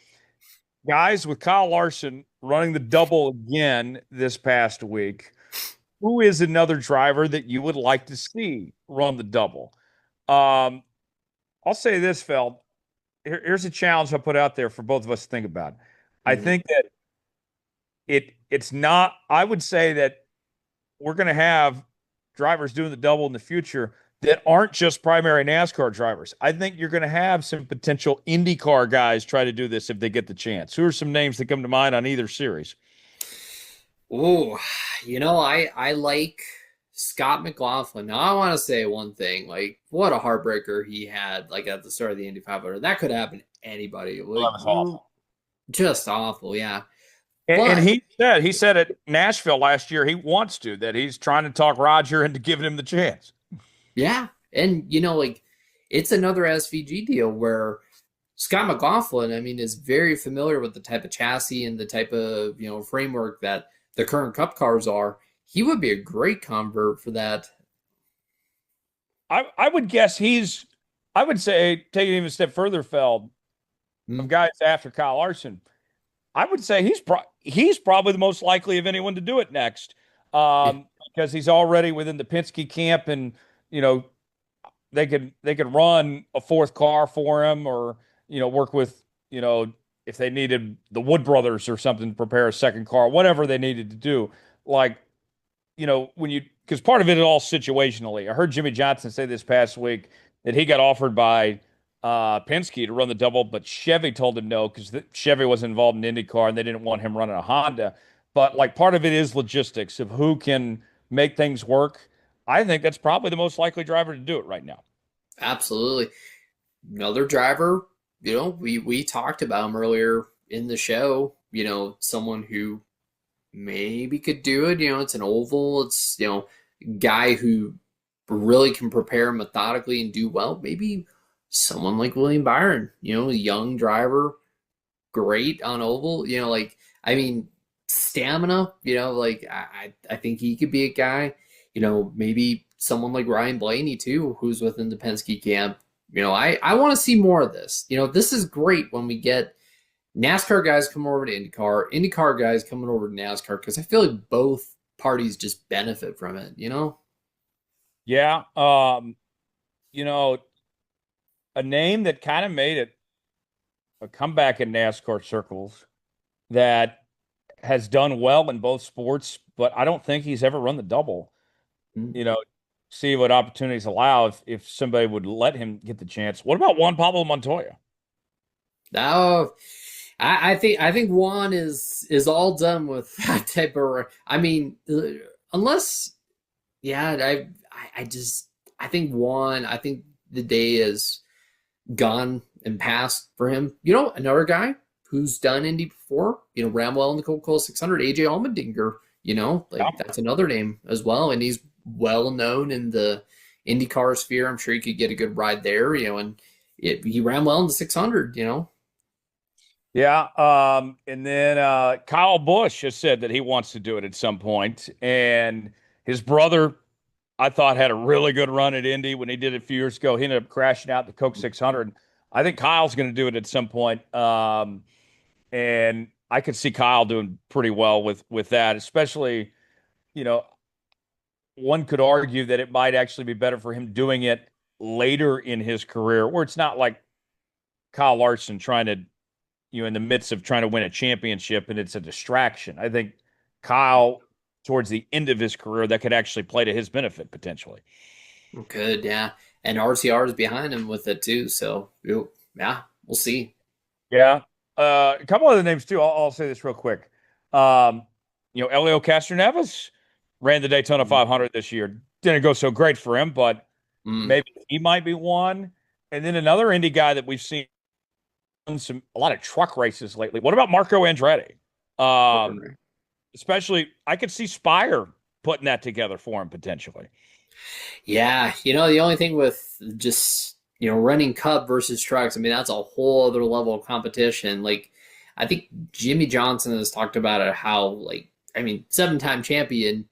guys, with Kyle Larson running the double again this past week, who is another driver that you would like to see run the double? Um, I'll say this, Feld. Here's a challenge I put out there for both of us to think about. I Mhm. think that it's not, I would say that we're going to have drivers doing the double in the future that aren't just primary NASCAR drivers. I think you're going to have some potential IndyCar guys try to do this if they get the chance. Who are some names that come to mind on either series? Oh, I like Scott McLaughlin. Now I want to say one thing, like what a heartbreaker he had, like at the start of the Indy 500. That could happen to anybody. Oh, that Like was awful. just awful, yeah. And But he said at Nashville last year he wants to, that he's trying to talk Roger into giving him the chance. yeah, and like it's another SVG deal where Scott McLaughlin, I mean, is very familiar with the type of chassis and the type of framework that the current Cup cars are. He would be a great convert for that. I would guess I would say, taking it even a step further, Feld, Hmm. of guys after Kyle Larson, I would say he's probably the most likely of anyone to do it next, because he's already within the Penske camp, and you know they could run a fourth car for him, or work with, if they needed the Wood brothers or something to prepare a second car, whatever they needed to do. Like, when you, because part of it is all situationally. I heard Jimmy Johnson say this past week that he got offered by Penske to run the double, but Chevy told him no because Chevy was involved in IndyCar and they didn't want him running a Honda. But like, part of it is logistics of who can make things work. I think that's probably the most likely driver to do it right now. Absolutely. Another driver, we talked about him earlier in the show, someone who maybe could do it. It's an oval. It's, guy who really can prepare methodically and do well. Maybe someone like William Byron, a young driver, great on oval. Like I mean, stamina. Like I think he could be a guy. Maybe someone like Ryan Blaney too, who's within the Penske camp. I want to see more of this. This is great when we get NASCAR guys coming over to IndyCar, IndyCar guys coming over to NASCAR, because I feel like both parties just benefit from it. Yeah. You know, a name that kind of made it a comeback in NASCAR circles, that has done well in both sports, but I don't think he's ever run the double. Mm. You know, see what opportunities allow if somebody would let him get the chance. What about Juan Pablo Montoya? Now, I think Juan is all done with that type of. I mean, unless yeah, I think Juan. I think the day is gone and past for him. Another guy who's done Indy before, ran well in the Coca-Cola 600, AJ Allmendinger, like that's another name as well. And he's well known in the IndyCar sphere. I'm sure he could get a good ride there, and he ran well in the 600. Yeah. And then Kyle Busch has said that he wants to do it at some point. And his brother, I thought, had a really good run at Indy when he did it a few years ago. He ended up crashing out the Coke 600. I think Kyle's going to do it at some point. And I could see Kyle doing pretty well with that, especially, you know, one could argue that it might actually be better for him doing it later in his career, where it's not like Kyle Larson trying to, in the midst of trying to win a championship and it's a distraction. I think Kyle, towards the end of his career, that could actually play to his benefit potentially. Good, yeah. And RCR is behind him with it too. So, yeah, we'll see. Yeah. A couple other names too. I'll say this real quick. Um, Elio Castroneves ran the Daytona Mm. 500 this year. Didn't go so great for him, but Mm. maybe he might be one. And then another Indy guy that we've seen a lot of truck races lately. What about Marco Andretti? Um, Especially, I could see Spire putting that together for him potentially. Yeah, the only thing with just running Cup versus trucks, I mean that's a whole other level of competition. Like, I think Jimmy Johnson has talked about it how like I mean 7-time champion,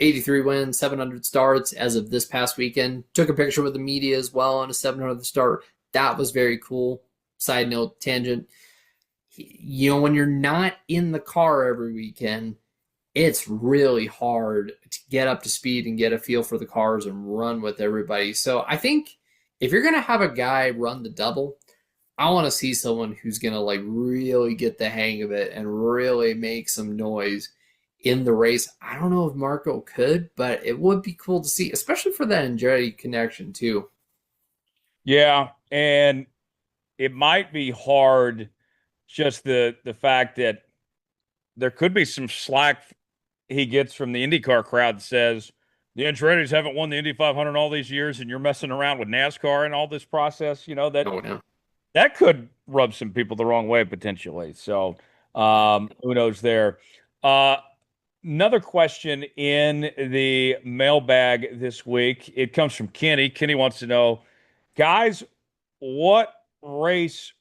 83 wins, 700 starts as of this past weekend. Took a picture with the media as well on a 700 start. that was very cool. Side note, tangent. When you're not in the car every weekend, it's really hard to get up to speed and get a feel for the cars and run with everybody. So I think if you're gonna have a guy run the double, I want to see someone who's gonna like really get the hang of it and really make some noise in the race. I don't know if Marco could, but it would be cool to see, especially for that Andretti connection too. Yeah, and it might be hard, just the fact that there could be some slack he gets from the IndyCar crowd that says the Andretti's haven't won the Indy 500 all these years, and you're messing around with NASCAR and all this process. Oh yeah. That could rub some people the wrong way potentially. So who knows there? Uh, Another question in the mailbag this week. It comes from Kenny. Kenny wants to know, guys, what race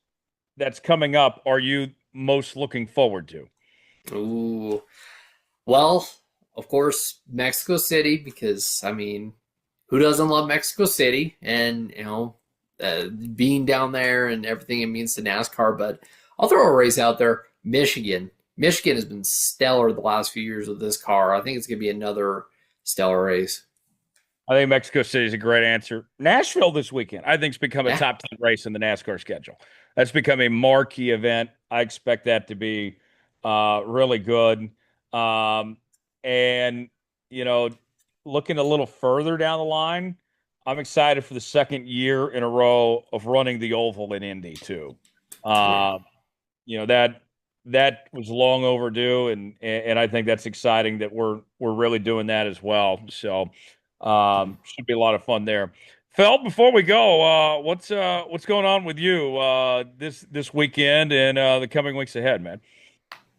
that's coming up are you most looking forward to? Ooh. Well, of course, Mexico City, because I mean, who doesn't love Mexico City? And being down there and everything it means to NASCAR. But I'll throw a race out there: Michigan. Michigan has been stellar the last few years with this car. I think it's going to be another stellar race. I think Mexico City is a great answer. Nashville this weekend, I think, has become a Yeah, top 10 race in the NASCAR schedule. That's become a marquee event. I expect that to be really good. Um, and, you know, looking a little further down the line, I'm excited for the second year in a row of running the oval in Indy, too. yeah. Uh, that was long overdue, and I think that's exciting that we're really doing that as well. So should be a lot of fun there. Feld, before we go, what's going on with you this weekend and the coming weeks ahead, man?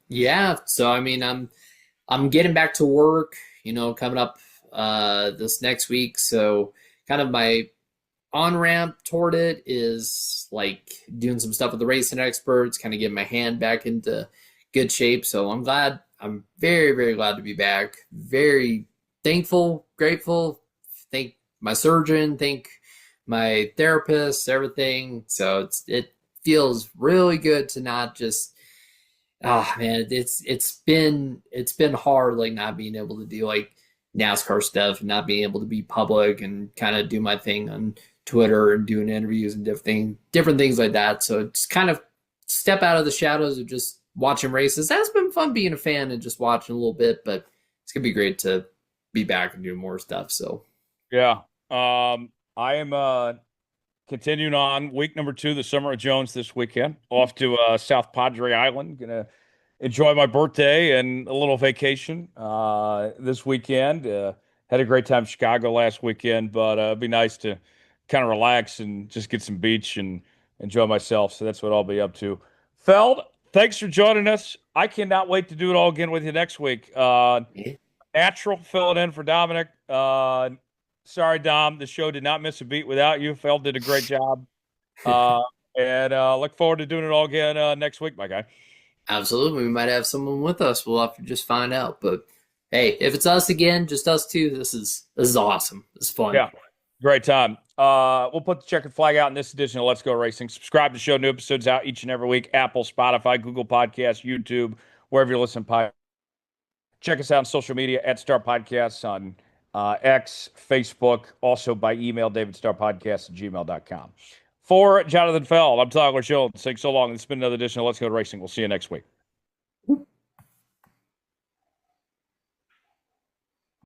Yeah. So I mean, I'm getting back to work. Coming up this next week. So kind of my on ramp toward it is like doing some stuff with the racing experts, kind of getting my hand back into good shape. So I'm glad. I'm very, very glad to be back. Very thankful, grateful. Thank my surgeon, thank my therapist, everything. So it feels really good to not just man, it's been hard like not being able to do like NASCAR stuff and not being able to be public and kind of do my thing on Twitter and doing interviews and different things like that. So it's kind of step out of the shadows of just watching races. That's been fun being a fan and just watching a little bit, but it's gonna be great to be back and do more stuff. So Yeah. I am continuing on week number 2, the Summer of Jones this weekend. Off to South Padre Island. Gonna enjoy my birthday and a little vacation this weekend. Had a great time in Chicago last weekend, but it'd be nice to kind of relax and just get some beach and enjoy myself. So that's what I'll be up to. Feld, thanks for joining us. I cannot wait to do it all again with you next week. yeah. Natural filling in for Dominic. Sorry, Dom. The show did not miss a beat without you. Feld did a great job. Uh, and look forward to doing it all again next week, my guy. Absolutely. We might have someone with us. We'll have to just find out. But hey, if it's us again, just us two, this is awesome. It's fun. Yeah, great time. We'll put the checkered flag out in this edition of Let's Go Racing. Subscribe to the show. New episodes out each and every week. Apple, Spotify, Google Podcasts, YouTube, wherever you listen. Check us out on social media at Star Podcasts on X, Facebook, also by email, davidstarpodcast@gmail.com. For Jonathan Feld, I'm Tyler Schultz. Thanks so long. This has been another edition of Let's Go Racing. We'll see you next week.